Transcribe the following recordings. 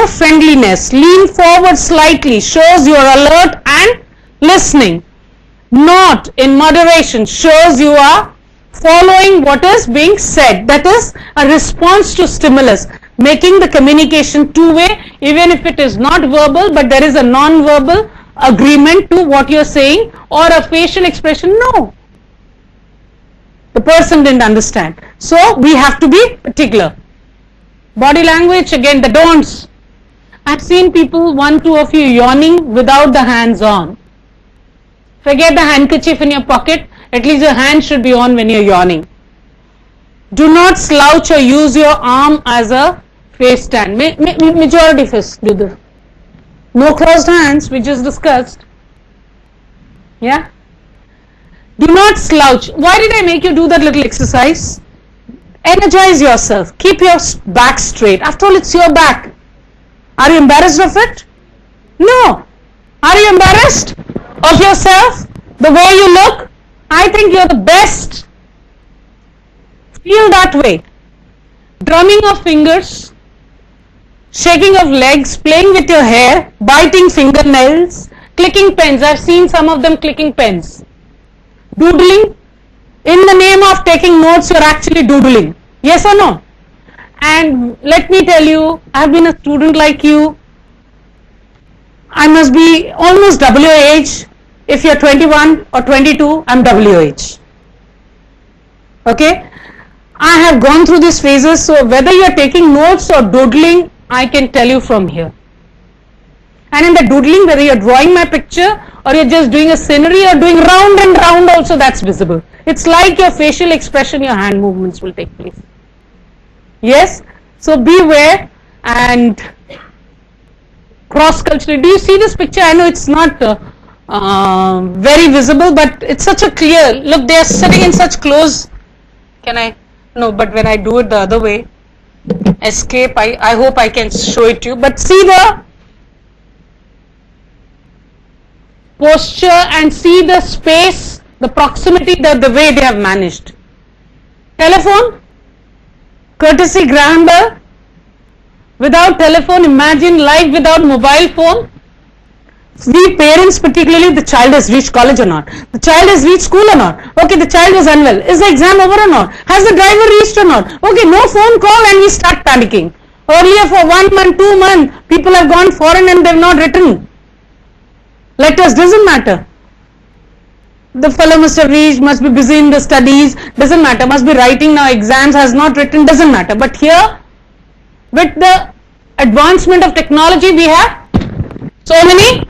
friendliness. Lean forward slightly shows you are alert and listening. Nod in moderation shows you are following what is being said. That is a response to stimulus, making the communication two-way, even if it is not verbal, but there is a non-verbal agreement to what you're saying, or a facial expression. No, the person didn't understand. So we have to be particular. Body language, again, the don'ts. I've seen people, one, two of you yawning without the hands on. Forget the handkerchief in your pocket, at least your hand should be on when you're yawning. Do not slouch or use your arm as a face stand. Majority of us do this. No crossed hands, we just discussed. Yeah? Do not slouch. Why did I make you do that little exercise? Energize yourself. Keep your back straight. After all, it's your back. Are you embarrassed of it? No. Are you embarrassed of yourself? The way you look? I think you're the best. Feel that way. Drumming of fingers, shaking of legs, playing with your hair, biting fingernails, clicking pens. I've seen some of them clicking pens. Doodling. In the name of taking notes, you're actually doodling. Yes or no? And let me tell you, I've been a student like you. I must be almost double your age. If you're 21 or 22, I'm double your age. Okay? I have gone through these phases, so whether you're taking notes or doodling, I can tell you from here. And in the doodling, whether you're drawing my picture or you're just doing a scenery or doing round and round also, that's visible. It's like your facial expression, your hand movements will take place. Yes? So beware. And cross-culturally, do you see this picture? I know it's not very visible, but it's such a clear, look, they are sitting in such close, no, but when I do it the other way, escape, I hope I can show it to you, but see the posture and see the space, the proximity, the way they have managed. Telephone, courtesy Graham Bell. Without telephone, imagine life without mobile phone. We parents, particularly, the child has reached college or not? The child has reached school or not? Okay, the child was unwell. Is the exam over or not? Has the driver reached or not? Okay, no phone call and we start panicking. Earlier for 1 month, 2 months, people have gone foreign and they have not written. Letters, doesn't matter. The fellow must have reached, must be busy in the studies, doesn't matter. Must be writing now, exams, has not written, doesn't matter. But here, with the advancement of technology, we have so many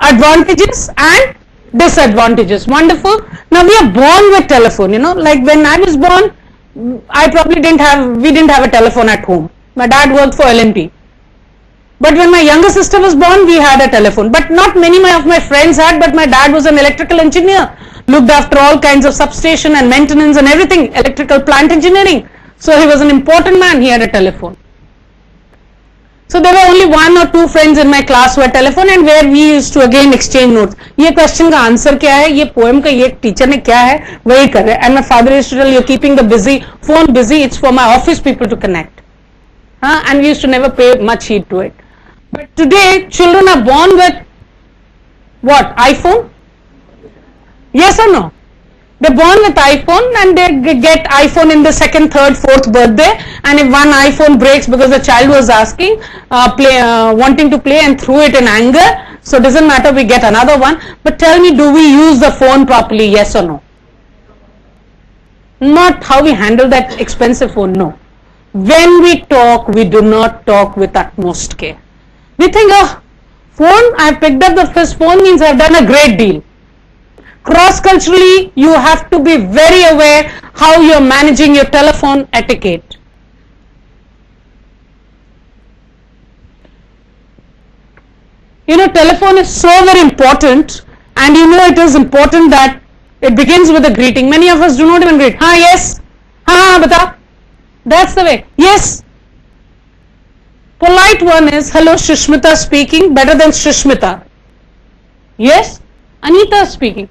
advantages and disadvantages. Wonderful. Now we are born with telephone, like when I was born, we didn't have a telephone at home. My dad worked for L&T. But when my younger sister was born, we had a telephone. But not many of my friends had, but my dad was an electrical engineer, looked after all kinds of substation and maintenance and everything, electrical plant engineering. So he was an important man, he had a telephone. So there were only 1 or 2 friends in my class who had telephone and where we used to again exchange notes. ये question का answer क्या है? ये poem का ये teacher ने क्या है? वही कर रहे हैं. And my father used to tell, you're keeping the phone busy. It's for my office people to connect. And we used to never pay much heed to it. But today children are born with what? iPhone? Yes or no? They're born with iPhone and they get iPhone in the 2nd, 3rd, 4th birthday, and if one iPhone breaks because the child was asking, wanting to play and threw it in anger, so it doesn't matter, we get another one. But tell me, do we use the phone properly, yes or no? Not how we handle that expensive phone, no. When we talk, we do not talk with utmost care. We think, oh, phone, I have picked up this phone means I have done a great deal. Cross-culturally, you have to be very aware how you are managing your telephone etiquette. Telephone is so very important, and it is important that it begins with a greeting. Many of us do not even greet. Yes. Bata. That's the way. Yes. Polite one is, hello, Shushmita speaking, better than Shushmita. Yes. Anita speaking.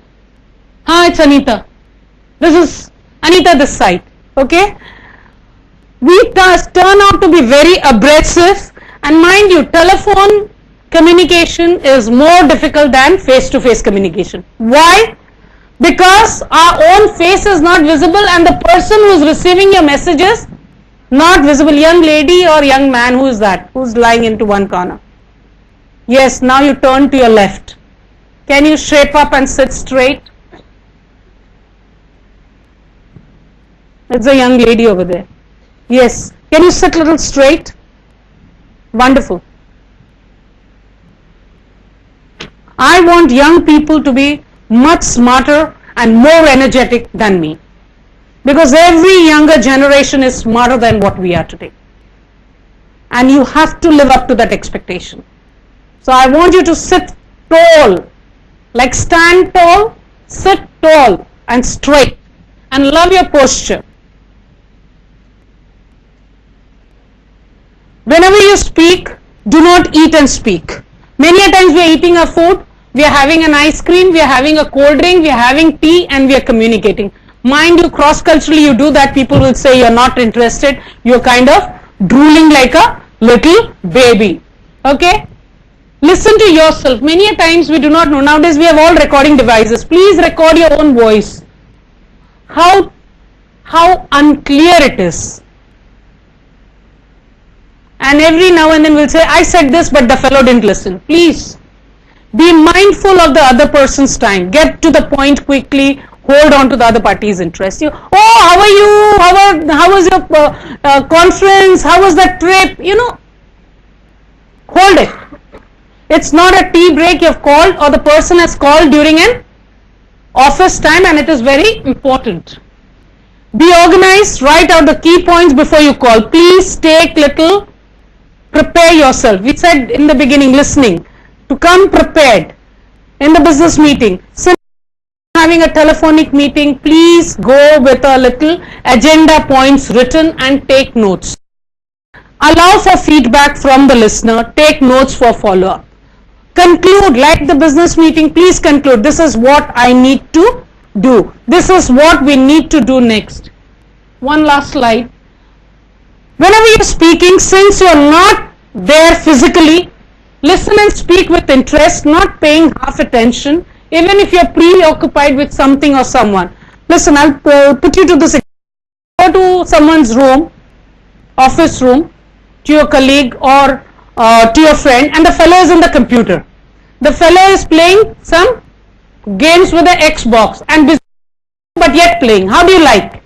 It's Anita. This is Anita this side. Okay. We turn out to be very abrasive, and mind you, telephone communication is more difficult than face-to-face communication. Why? Because our own face is not visible and the person who is receiving your messages not visible. Young lady or young man, who is that? Who's lying into one corner? Yes, now you turn to your left. Can you shape up and sit straight? It's a young lady over there. Yes. Can you sit a little straight? Wonderful. I want young people to be much smarter and more energetic than me. Because every younger generation is smarter than what we are today. And you have to live up to that expectation. So I want you to sit tall, like stand tall, sit tall and straight, and love your posture. Whenever you speak, do not eat and speak. Many a times we are eating our food, we are having an ice cream, we are having a cold drink, we are having tea, and we are communicating. Mind you, cross-culturally you do that, people will say you're not interested, you're kind of drooling like a little baby. Okay? Listen to yourself. Many a times we do not know. Nowadays we have all recording devices. Please record your own voice. How unclear it is. And every now and then we'll say, I said this but the fellow didn't listen. Please be mindful of the other person's time. Get to the point quickly. Hold on to the other party's interest. How are you? How was your conference? How was that trip? Hold it. It's not a tea break you have called or the person has called during an office time, and it is very important. Be organized. Write out the key points before you call. Please take little, prepare yourself. We said in the beginning, listening, to come prepared in the business meeting. Having a telephonic meeting, please go with a little agenda points written and take notes. Allow for feedback from the listener. Take notes for follow-up. Conclude, like the business meeting, please conclude. This is what I need to do. This is what we need to do next. One last slide. Whenever you're speaking, since you're not there physically, listen and speak with interest, not paying half attention. Even if you're preoccupied with something or someone. Listen, I'll put you to this. Go to someone's room, office room, to your colleague or to your friend, and the fellow is in the computer. The fellow is playing some games with the Xbox and busy, but yet playing. How do you like?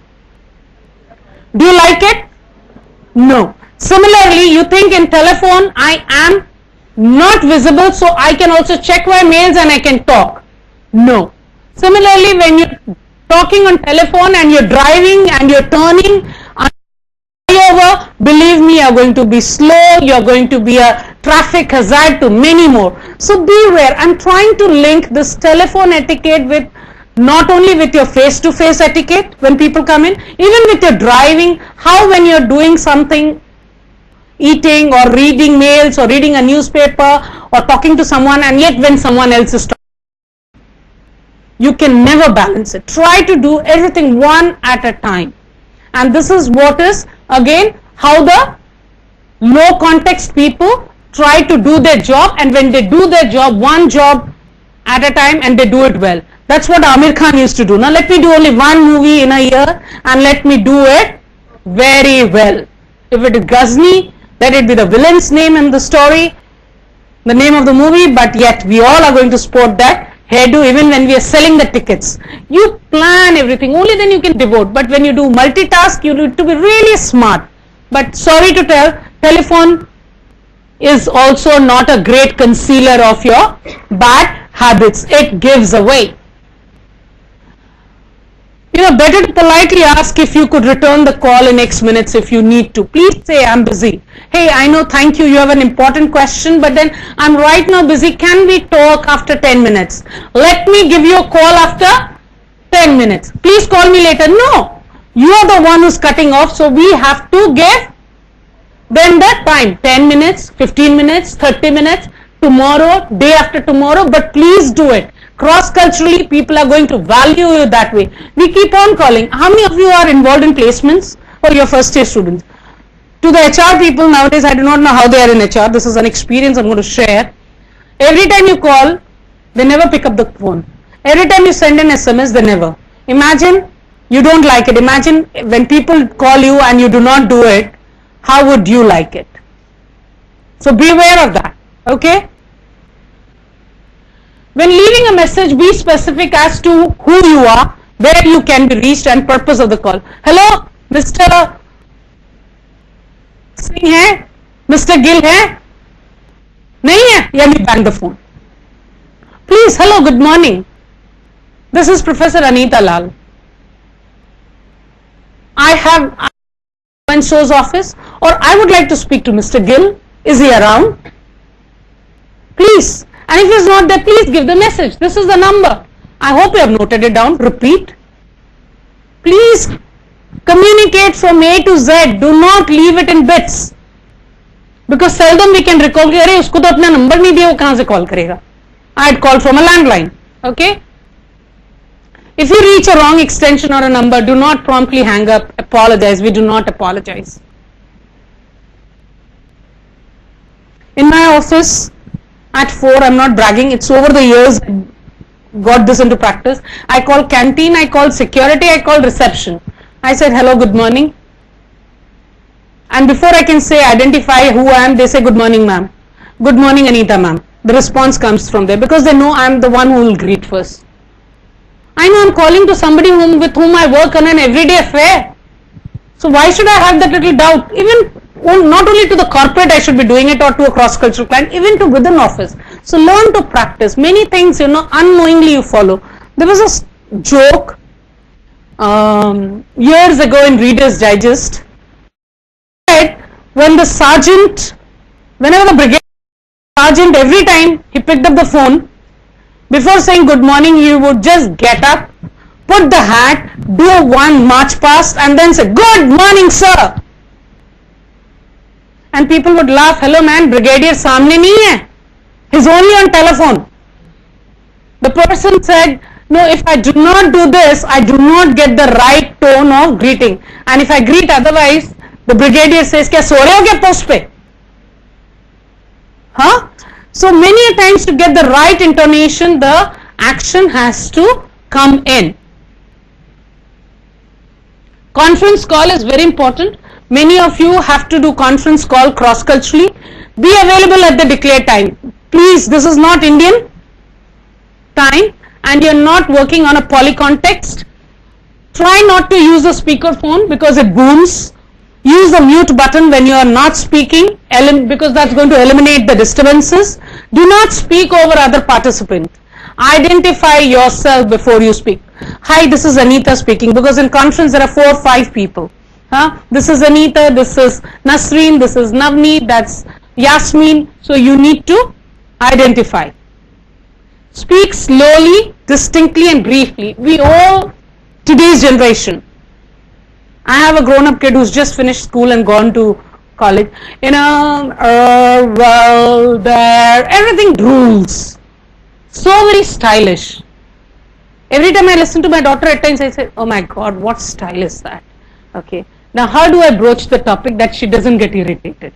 Do you like it? No. Similarly, you think in telephone, I am not visible, so I can also check my mails and I can talk. No. Similarly, when you're talking on telephone and you're driving and you're turning over, believe me, you're going to be slow, you're going to be a traffic hazard to many more. So beware. I'm trying to link this telephone etiquette with not only with your face-to-face etiquette when people come in, even with your driving, how when you're doing something, eating or reading mails or reading a newspaper or talking to someone, and yet when someone else is talking, you can never balance it. Try to do everything one at a time. And this is what is, again, how the low context people try to do their job, and when they do their job, one job at a time, and they do it well. That's what Amir Khan used to do. Now let me do only one movie in a year and let me do it very well. If it is Ghazni, let it be the villain's name in the story, the name of the movie, but yet we all are going to sport that hairdo even when we are selling the tickets. You plan everything, only then you can devote. But when you do multitask, you need to be really smart. But sorry to tell, telephone is also not a great concealer of your bad habits. It gives away. Better to politely ask if you could return the call in X minutes if you need to. Please say, I'm busy. Hey, I know, thank you, you have an important question, but then I'm right now busy. Can we talk after 10 minutes? Let me give you a call after 10 minutes. Please call me later. No, you are the one who's cutting off, so we have to give them the time. 10 minutes, 15 minutes, 30 minutes, tomorrow, day after tomorrow, but please do it. Cross-culturally, people are going to value you that way. We keep on calling. How many of you are involved in placements or your first year students? To the HR people nowadays, I do not know how they are in HR. This is an experience I'm going to share. Every time you call, they never pick up the phone. Every time you send an SMS, they never. Imagine you don't like it. Imagine when people call you and you do not do it, how would you like it? So be aware of that. Okay? When leaving a message, be specific as to who you are, where you can be reached, and purpose of the call. Hello, Mr. Singh hai? Mr. Gill hai? Nahi hai? Yeah, we bang the phone. Please, hello, good morning. This is Professor Anita Lal. I have so-and-so's office, or I would like to speak to Mr. Gill. Is he around? Please. And if he is not there, please give the message. This is the number. I hope you have noted it down. Repeat. Please communicate from A to Z. Do not leave it in bits. Because seldom we can recall कि अरे उसको तो अपना number नहीं दिया वो कहाँ से कॉल करेगा. I had called from a landline. Okay. If you reach a wrong extension or a number, do not promptly hang up. Apologize. We do not apologize. In my office at 4, I'm not bragging. It's over the years I got this into practice. I call canteen. I call security. I call reception. I said hello, good morning. And before I can say identify who I am, they say good morning, ma'am. Good morning, Anita, ma'am. The response comes from there because they know I'm the one who will greet first. I know I'm calling to somebody with whom I work on an everyday affair. So why should I have that little doubt? Even not only to the corporate I should be doing it, or to a cross-cultural client, even to within office. So learn to practice. Many things, unknowingly you follow. There was a joke years ago in Reader's Digest. When the sergeant, whenever the brigade sergeant, every time he picked up the phone, before saying good morning, he would just get up, put the hat, do one march past, and then say, good morning, sir. And people would laugh, hello man, brigadier सामने नहीं है. He's only on telephone. The person said, no, if I do not do this, I do not get the right tone of greeting. And if I greet otherwise, the brigadier says, क्या सो रहे हो क्या post पे? Huh? So many times to get the right intonation, the action has to come in. Conference call is very important. Many of you have to do conference call cross-culturally. Be available at the declared time. Please, this is not Indian time and you're not working on a polycontext. Try not to use a speakerphone because it booms. Use the mute button when you are not speaking because that's going to eliminate the disturbances. Do not speak over other participants. Identify yourself before you speak. Hi, this is Anita speaking, because in conference there are 4 or 5 people. This is Anita, this is Nasreen, this is Navneet, that's Yasmin. So you need to identify. Speak slowly, distinctly and briefly. We all, today's generation, I have a grown-up kid who's just finished school and gone to college. In a world there, everything drools. So very stylish. Every time I listen to my daughter at times I say, oh my God, what style is that? Okay. Now how do I broach the topic that she doesn't get irritated?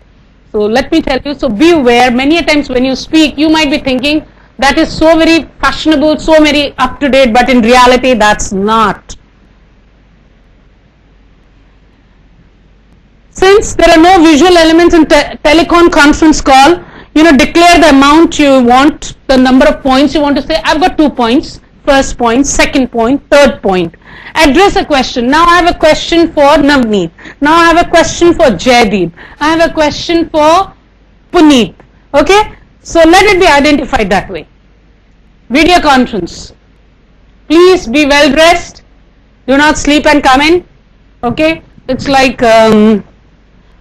So let me tell you, so be aware, many a times when you speak, you might be thinking that is so very fashionable, so very up to date, but in reality that's not. Since there are no visual elements in telecom conference call, declare the amount you want, the number of points you want to say. I've got 2 points. First point, second point, third point. Address a question. Now I have a question for Navneet. Now I have a question for Jaideep. I have a question for Puneet. Okay? So let it be identified that way. Video conference. Please be well dressed. Do not sleep and come in. Okay? It's like there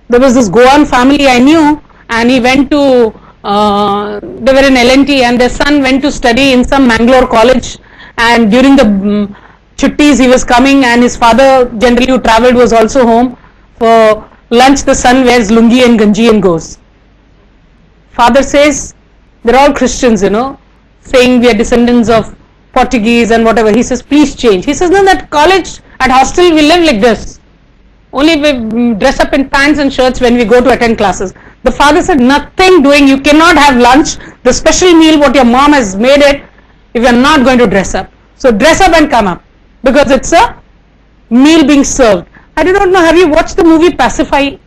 was this Goan family I knew, and he went to they were in L&T, and their son went to study in some Mangalore college, and during the chuttis he was coming, and his father, generally who travelled, was also home. For lunch the son wears lungi and ganji and goes. Father says, they're all Christians, saying we are descendants of Portuguese and whatever. He says, please change. He says, no, that college, at hostel we live like this. Only we dress up in pants and shirts when we go to attend classes. The father said, nothing doing, you cannot have lunch, the special meal what your mom has made it, if you are not going to dress up. So dress up and come up, because it's a meal being served. I do not know, have you watched the movie Pacifier?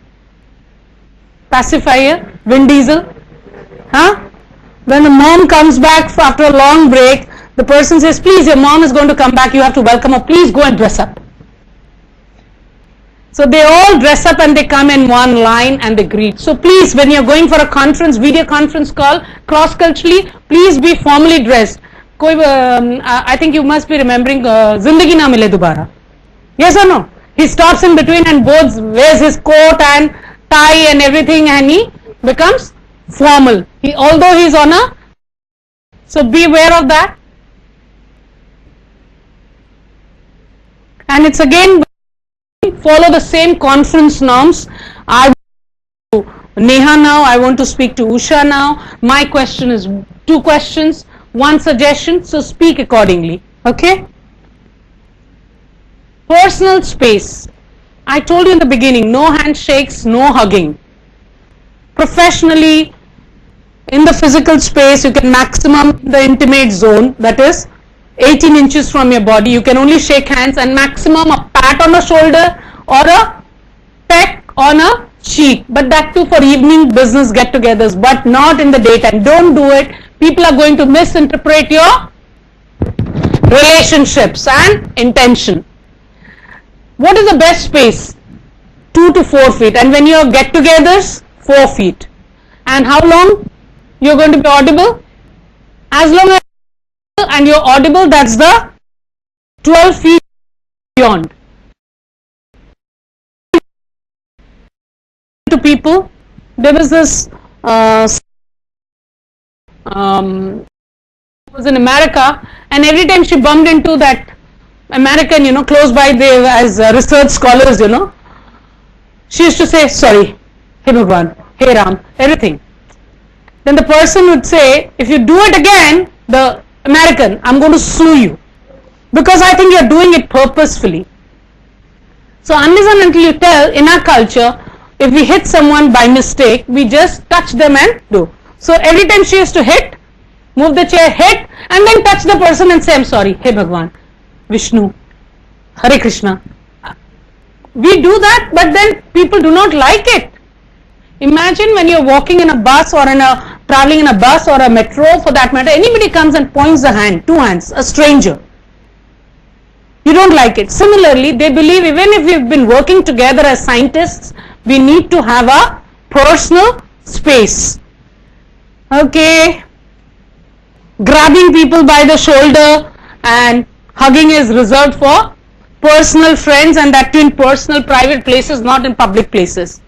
Vin Diesel? Huh? When the mom comes back after a long break, the person says, please, your mom is going to come back, you have to welcome her, please go and dress up. So they all dress up and they come in one line and they greet. So please, when you're going for a conference, video conference call, cross-culturally, please be formally dressed. I think you must be remembering Zindagi Na Mile Dobara. Yes or no? He stops in between and both wears his coat and tie and everything, and he becomes formal. Although he's on a, so be aware of that. And it's again, follow the same conference norms. I want to Neha now, I want to speak to Usha now. My question is 2 questions, 1 suggestion, so speak accordingly. Okay? Personal space. I told you in the beginning, no handshakes, no hugging. Professionally, in the physical space, you can maximum the intimate zone, that is 18 inches from your body. You can only shake hands, and maximum a pat on the shoulder or a peck on a cheek. But that too for evening business get-togethers, but not in the daytime. Don't do it. People are going to misinterpret your relationships and intention. What is the best space? 2 to 4 feet. And when you have get-togethers, 4 feet. And how long you're going to be audible? As long as and you're audible, that's the 12 feet beyond. To people, there was this was in America, and every time she bumped into that American, close by, they as research scholars, she used to say, sorry, hey Bhagwan, hey Ram, everything. Then the person would say, if you do it again, the American, I'm going to sue you, because I think you're doing it purposefully. So unless and until you tell, in our culture, if we hit someone by mistake, we just touch them and do. So every time she used to hit, move the chair, hit, and then touch the person and say, I'm sorry, hey Bhagwan, Vishnu, Hare Krishna. We do that, but then people do not like it. Imagine when you're walking in a bus or traveling in a bus or a metro, for that matter, anybody comes and points a hand, 2 hands, a stranger. You don't like it. Similarly, they believe even if we've been working together as scientists, we need to have a personal space. Okay. Grabbing people by the shoulder and hugging is reserved for personal friends, and that too in personal private places, not in public places.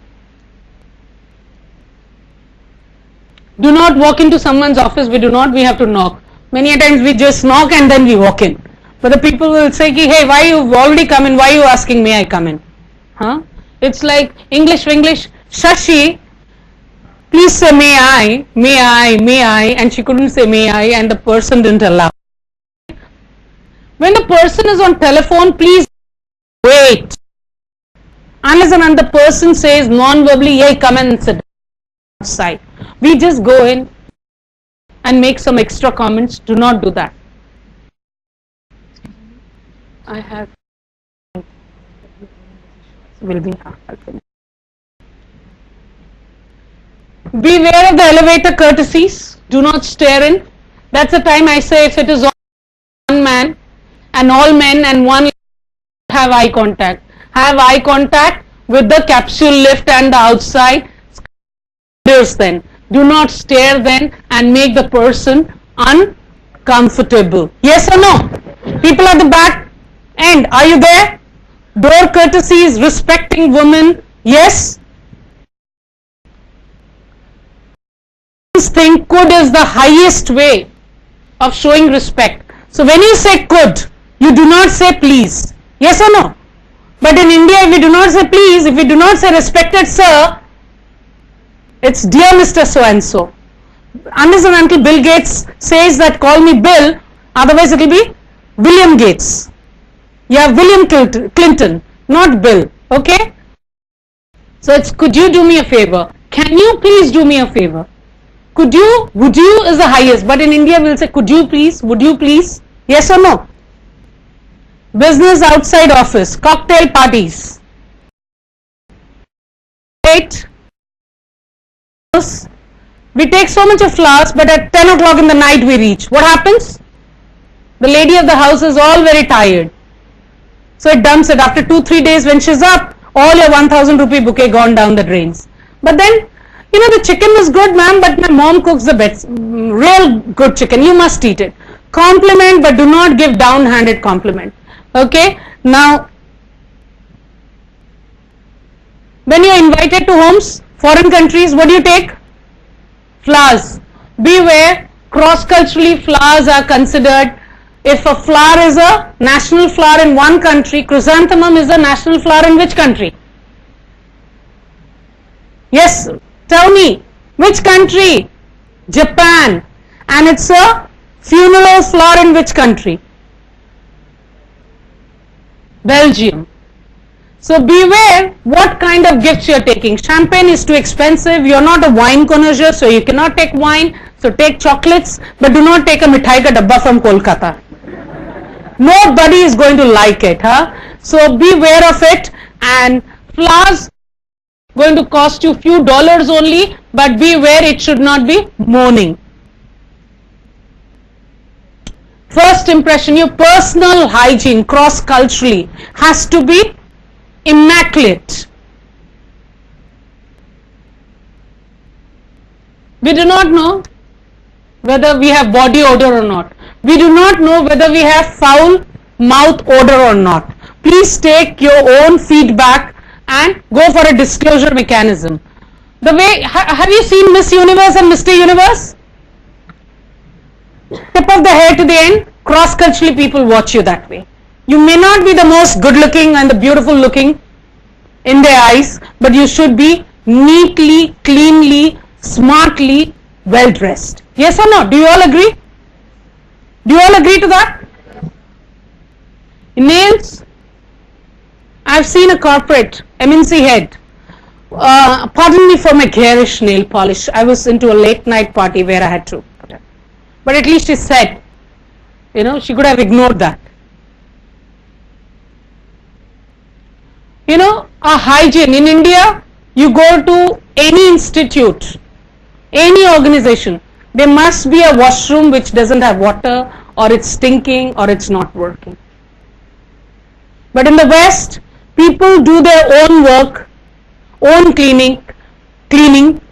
Do not walk into someone's office. We have to knock. Many a times we just knock and then we walk in. But the people will say, hey, why you've already come in? Why are you asking me I come in? Huh? It's like English, Shashi, please say may I, and she couldn't say may I, and the person didn't allow. When the person is on telephone, please wait. Unless and when the person says non-verbally, hey, come and sit outside. We just go in and make some extra comments. Do not do that. I have will be beware of the elevator courtesies. Do not stare in. That's the time I say, if it is one man and all men and one, have eye contact. Have eye contact with the capsule lift and the outside stairs then. Do not stare then and make the person uncomfortable. Yes or no? People at the back end, are you there? Door courtesies, respecting women, yes? Think could is the highest way of showing respect. So when you say could, you do not say please. Yes or no? But in India, if we do not say please, if we do not say respected sir, it's dear Mr. So-and-so. Unless and until Bill Gates says that call me Bill, otherwise it will be William Gates. You have William Clinton, not Bill. Okay? So it's could you do me a favor? Can you please do me a favor? Could you, would you is the highest, but in India we'll say could you please, would you please? Yes or no? Business outside office, cocktail parties. Right? We take so much of flowers, but at 10 o'clock in the night we reach. What happens? The lady of the house is all very tired. So it dumps it. After 2-3 days when she's up, all your 1000 rupee bouquet gone down the drains. But then, you know, the chicken was good, ma'am, but my mom cooks the best. Real good chicken. You must eat it. Compliment, but do not give down-handed compliment. Okay? Now, when you are invited to homes, foreign countries, what do you take? Flowers. Beware, cross-culturally flowers are considered. If a flower is a national flower in one country, chrysanthemum is a national flower in which country? Yes, tell me, which country? Japan. And it's a funeral flower in which country? Belgium. So beware what kind of gifts you are taking. Champagne is too expensive. You are not a wine connoisseur, so you cannot take wine. So take chocolates, but do not take a mithai ka dabba from Kolkata. Nobody is going to like it, huh? So beware of it. And flowers going to cost you few dollars only, but beware, it should not be mourning. First impression, your personal hygiene cross-culturally has to be immaculate. We do not know whether we have body odor or not. We do not know whether we have foul mouth odor or not. Please take your own feedback and go for a disclosure mechanism. The way, have you seen Miss Universe and Mr. Universe? Tip of the hair to the end, cross-culturally people watch you that way. You may not be the most good looking and the beautiful looking in their eyes, but you should be neatly, cleanly, smartly, well dressed. Yes or no? Do you all agree? Do you all agree to that? Nails. I've seen a corporate MNC head. Pardon me for my garish nail polish. I was into a late night party where I had to put it. But at least she said, you know, she could have ignored that. You know, a hygiene in India, you go to any institute, any organization, there must be a washroom which doesn't have water, or it's stinking, or it's not working. But in the West, people do their own work, own cleaning.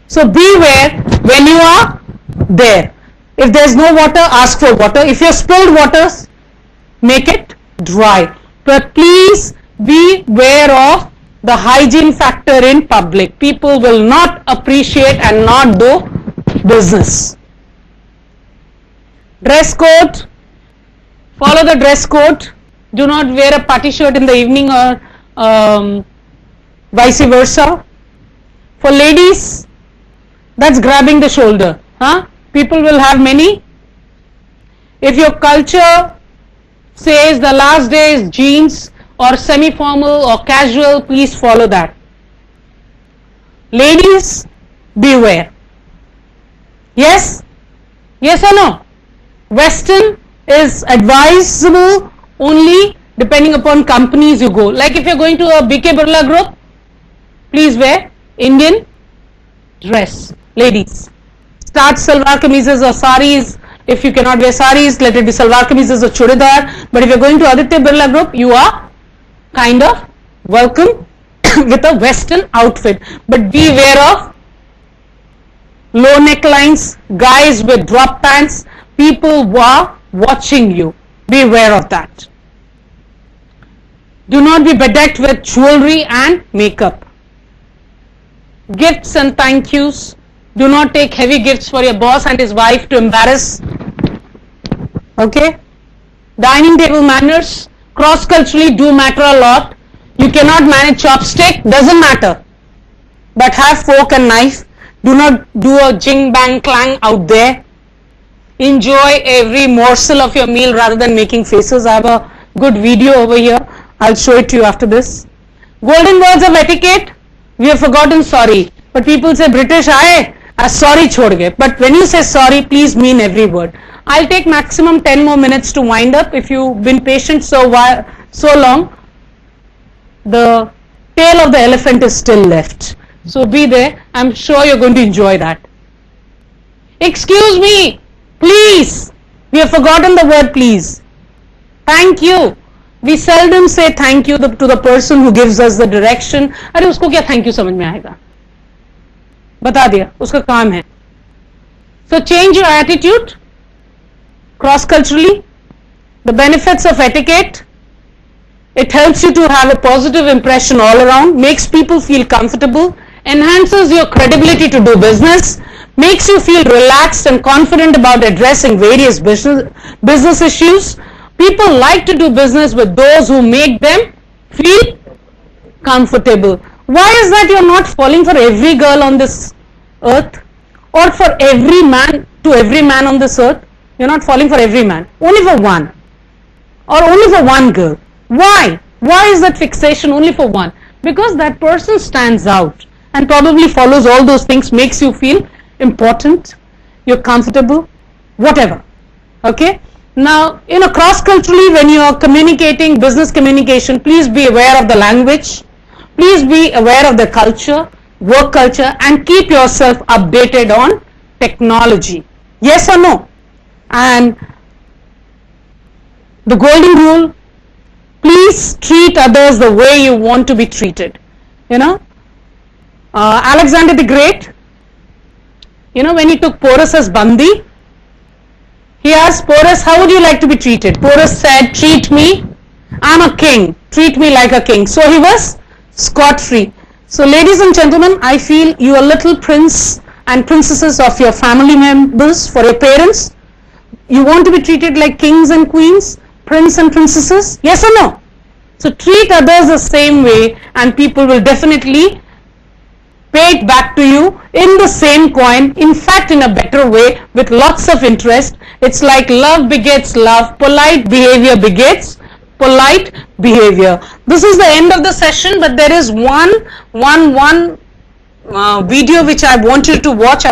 So beware when you are there. If there's no water, ask for water. If you have spilled waters, make it dry. But please beware of the hygiene factor in public. People will not appreciate and not do business. Dress code. Follow the dress code. Do not wear a party shirt in the evening or vice versa. For ladies, that's grabbing the shoulder. Huh? People will have many. If your culture says the last day is jeans or semi-formal or casual, please follow that. Ladies, beware. Yes? Yes or no? Western is advisable only depending upon companies you go. Like if you're going to a BK Birla group, please wear Indian dress. Ladies. Start salwar kameezes or saris. If you cannot wear saris, let it be salwar kameezes or chudidar. But if you're going to Aditya Birla group, you are kind of welcome with a western outfit. But beware of low necklines, guys with drop pants. People who are watching you. Beware of that. Do not be bedecked with jewelry and makeup. Gifts and thank yous. Do not take heavy gifts for your boss and his wife to embarrass. Okay? Dining table manners, cross-culturally do matter a lot. You cannot manage chopstick, doesn't matter. But have fork and knife. Do not do a jing bang clang out there. Enjoy every morsel of your meal rather than making faces. I have a good video over here. I'll show it to you after this. Golden words of etiquette. We have forgotten sorry. But people say British aaye, sorry chhod gaye. But when you say sorry, please mean every word. I'll take maximum 10 more minutes to wind up. If you've been patient so long, the tail of the elephant is still left. So be there. I'm sure you're going to enjoy that. Excuse me, please. We have forgotten the word please. Thank you. We seldom say thank you to the person who gives us the direction. अरे उसको क्या thank you समझ में आएगा? बता दिया, उसका काम है. So change your attitude. Cross-culturally, the benefits of etiquette. It helps you to have a positive impression all around, makes people feel comfortable, enhances your credibility to do business, makes you feel relaxed and confident about addressing various business issues. People like to do business with those who make them feel comfortable. Why is that you're not falling for every girl on this earth? Or for every man, to every man on this earth? You're not falling for every man. Only for one. Or only for one girl. Why? Why is that fixation only for one? Because that person stands out and probably follows all those things, makes you feel important, you're comfortable, whatever. Okay? Now, cross-culturally, when you are communicating, business communication, please be aware of the language, please be aware of the culture, work culture, and keep yourself updated on technology. Yes or no? And the golden rule, please treat others the way you want to be treated. Alexander the Great, when he took Porus as Bandi, he asked Porus, how would you like to be treated? Porus said, treat me, I'm a king, treat me like a king. So he was scot-free. So ladies and gentlemen, I feel you are little prince and princesses of your family members, for your parents. You want to be treated like kings and queens, prince and princesses? Yes or no? So treat others the same way and people will definitely pay it back to you in the same coin, in fact in a better way, with lots of interest. It's like love begets love, polite behavior begets polite behavior. This is the end of the session, but there is one video which I want you to watch.